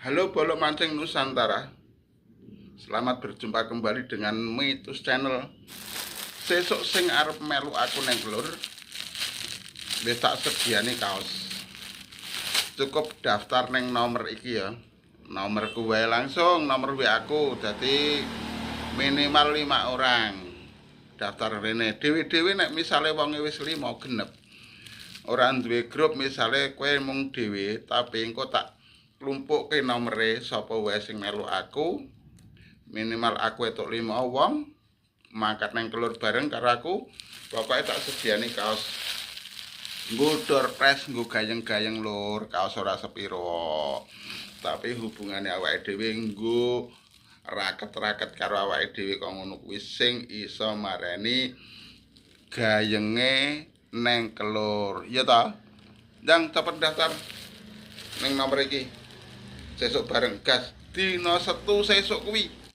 Halo Bolok Mancing Nusantara. Selamat berjumpa kembali dengan Mitus Channel. Sesuk sing arep melu aku neng Glur, wis tak sediani kaos. Cukup daftar neng nomor iki ya. Nomorku wae langsung, nomor WA aku. Jadi minimal 5 orang. Daftar rene. Dewe-dewe nek misale wonge wis 5 genep. Ora duwe grup misale kowe mung dhewe, tapi engko tak klumpukke nomere sapa wae sing melu aku. Minimal aku etuk 5 wong mangkat nang Kelur bareng karo aku. Pokoke tak sediani kaos nggo door press, nggo gayeng-gayeng lur, kaos ora sepiro. Tapi hubungane awake dhewe nggo raket-raket karo awake dhewe kok ngono kuwi sing iso mareni gayenge neng Kelur. Iya ta? Ndang cepet daftar ning nomor iki. Sesuk bareng gas dina Setu sesuk kuwi.